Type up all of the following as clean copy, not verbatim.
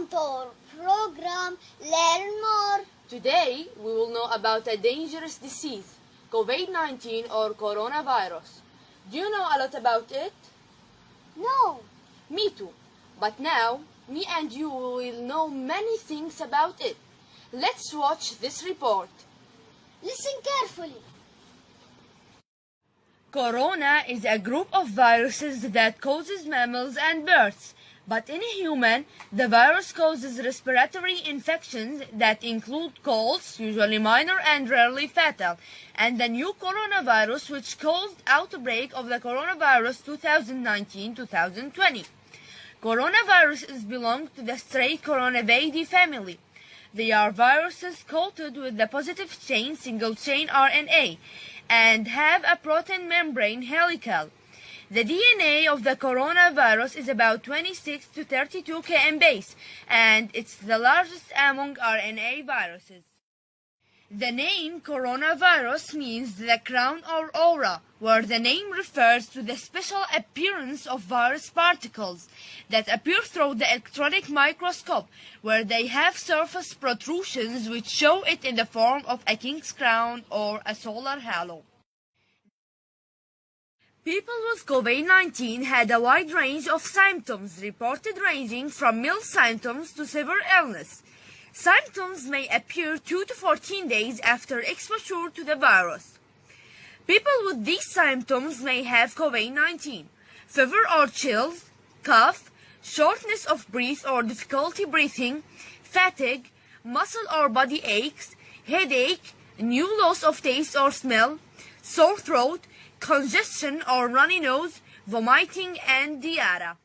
Welcome to our program Learn More. Today we will know about a dangerous disease, COVID-19 or coronavirus. Do you know a lot about it? No. Me too. But now, me and you will know many things about it. Let's watch this report. Listen carefully. Corona is a group of viruses that causes mammals and birds. But in a human, the virus causes respiratory infections that include colds, usually minor and rarely fatal, and the new coronavirus which caused outbreak of the coronavirus 2019-2020. Coronaviruses belong to the straight Coronavidae family. They are viruses coated with the positive chain single-chain RNA and have a protein membrane helical. The DNA of the coronavirus is about 26 to 32 km base, and it's the largest among RNA viruses. The name coronavirus means the crown or aura, where the name refers to the special appearance of virus particles that appear through the electron microscope, where they have surface protrusions which show it in the form of a king's crown or a solar halo. People with COVID-19 had a wide range of symptoms reported, ranging from mild symptoms to severe illness. Symptoms may appear 2 to 14 days after exposure to the virus. People with these symptoms may have COVID-19, fever or chills, cough, shortness of breath or difficulty breathing, fatigue, muscle or body aches, headache, new loss of taste or smell, sore throat, congestion or runny nose, vomiting, and diarrhea.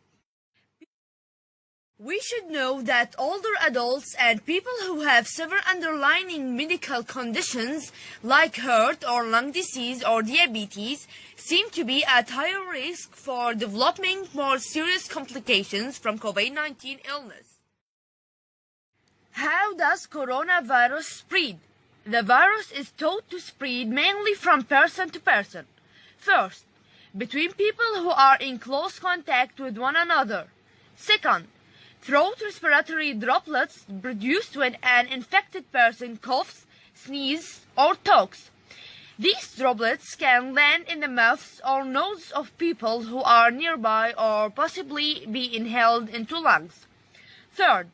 We should know that older adults and people who have severe underlying medical conditions like heart or lung disease or diabetes seem to be at higher risk for developing more serious complications from COVID-19 illness. How does coronavirus spread? The virus is thought to spread mainly from person to person. First, between people who are in close contact with one another. Second, through respiratory droplets produced when an infected person coughs, sneezes, or talks. These droplets can land in the mouths or nose of people who are nearby or possibly be inhaled into lungs. Third,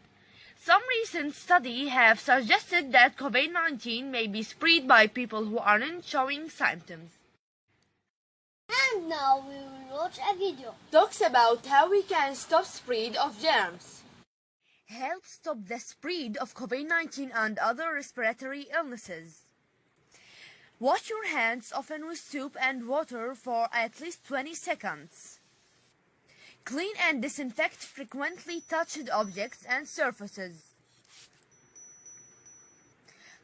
some recent studies have suggested that COVID-19 may be spread by people who aren't showing symptoms. And now we will watch a video. Talks about how we can stop spread of germs. Help stop the spread of COVID-19 and other respiratory illnesses. Wash your hands often with soap and water for at least 20 seconds. Clean and disinfect frequently touched objects and surfaces.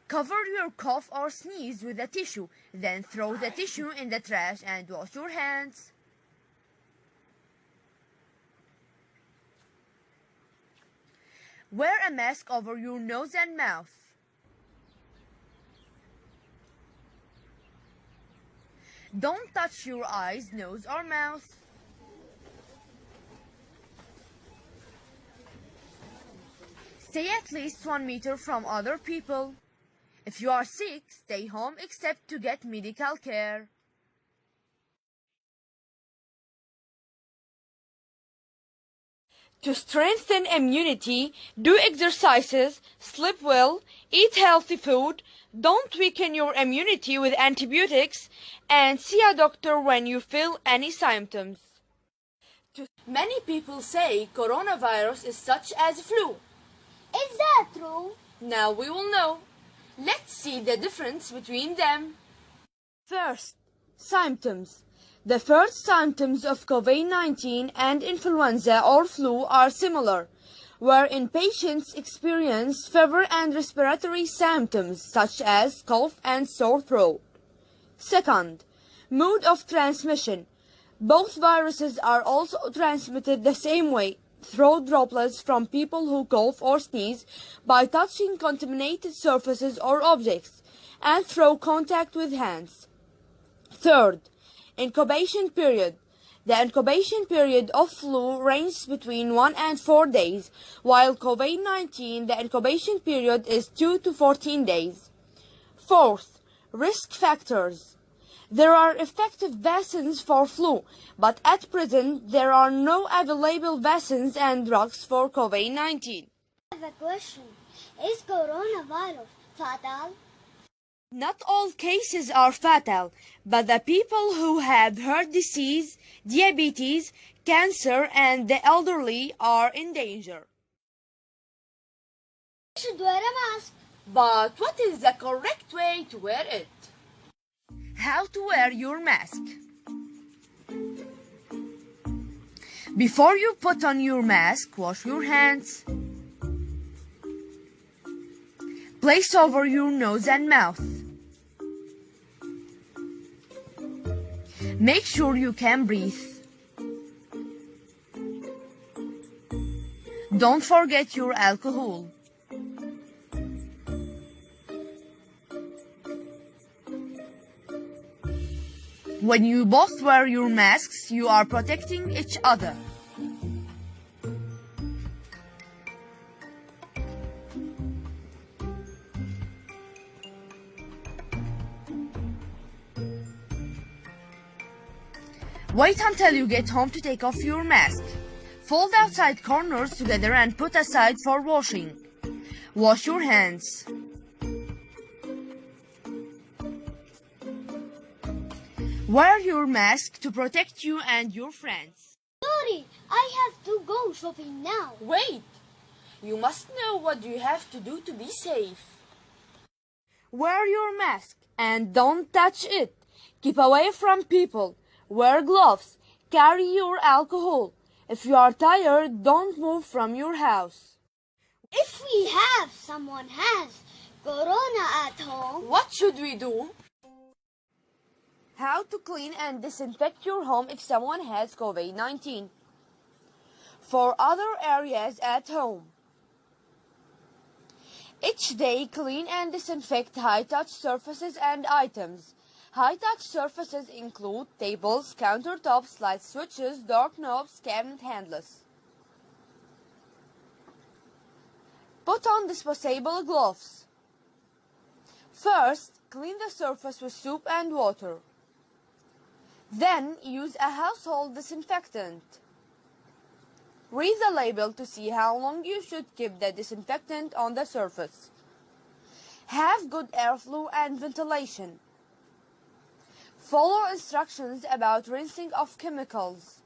Cover your cough or sneeze with a tissue, then throw the tissue in the trash and wash your hands. Wear a mask over your nose and mouth. Don't touch your eyes, nose, or mouth. Stay at least 1 meter from other people. If you are sick, stay home except to get medical care. To strengthen immunity, do exercises, sleep well, eat healthy food, don't weaken your immunity with antibiotics, and see a doctor when you feel any symptoms. Many people say coronavirus is such as flu. Is that true? Now we will know. Let's see the difference between them. First, symptoms. The first symptoms of COVID-19 and influenza or flu are similar, wherein patients experience fever and respiratory symptoms such as cough and sore throat. Second, mode of transmission. Both viruses are also transmitted the same way, through droplets from people who cough or sneeze by touching contaminated surfaces or objects, and through contact with hands. Third, incubation period. The incubation period of flu ranges between 1 and 4 days, while COVID-19, the incubation period is 2 to 14 days. Fourth, risk factors. There are effective vaccines for flu, but at present there are no available vaccines and drugs for COVID-19. I have a question. Is coronavirus fatal? Not all cases are fatal, but the people who have heart disease, diabetes, cancer, and the elderly are in danger. You should wear a mask. But what is the correct way to wear it? How to wear your mask. Before you put on your mask, wash your hands. Place over your nose and mouth. Make sure you can breathe. Don't forget your alcohol. When you both wear your masks, you are protecting each other. Wait until you get home to take off your mask. Fold outside corners together and put aside for washing. Wash your hands. Wear your mask to protect you and your friends. Sorry, I have to go shopping now. Wait! You must know what you have to do to be safe. Wear your mask and don't touch it. Keep away from people. Wear gloves. Carry your alcohol. If you are tired, don't move from your house. If we have someone has corona at home, What should we do? How to clean and disinfect your home if someone has COVID-19. For other areas at home. Each day, clean and disinfect high-touch surfaces and items. High-touch surfaces include tables, countertops, light switches, door knobs, cabinet handles. Put on disposable gloves. First, clean the surface with soap and water. Then, use a household disinfectant. Read the label to see how long you should keep the disinfectant on the surface. Have good airflow and ventilation. Follow instructions about rinsing of chemicals.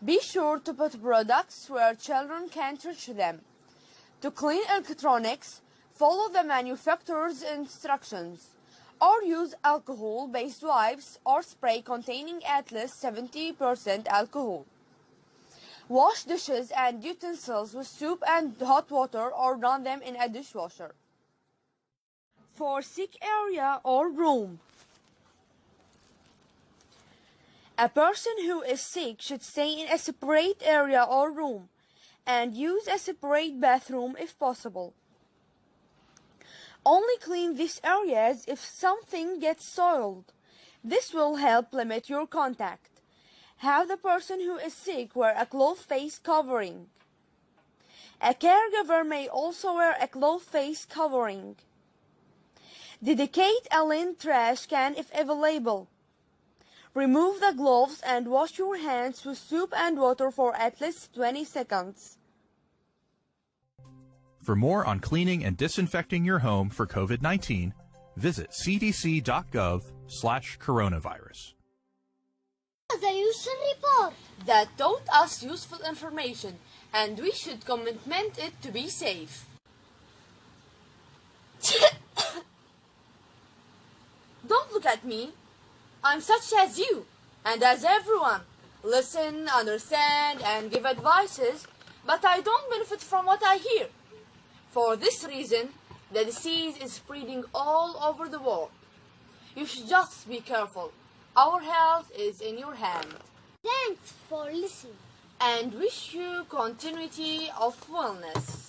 Be sure to put products where children can't reach them. To clean electronics, follow the manufacturer's instructions, or use alcohol-based wipes or spray containing at least 70% alcohol. Wash dishes and utensils with soap and hot water or run them in a dishwasher. For sick area or room. A person who is sick should stay in a separate area or room and use a separate bathroom if possible. Only clean these areas if something gets soiled. This will help limit your contact. Have the person who is sick wear a cloth face covering. A caregiver may also wear a cloth face covering. Dedicate a lint trash can if available. Remove the gloves and wash your hands with soap and water for at least 20 seconds. For more on cleaning and disinfecting your home for COVID-19, visit cdc.gov/coronavirus. the usual report. That taught us useful information, and we should commitment it to be safe. Don't look at me. I'm such as you, and as everyone. Listen, understand, and give advices, but I don't benefit from what I hear. For this reason, the disease is spreading all over the world. You should just be careful. Our health is in your hand. Thanks for listening. And wish you continuity of wellness.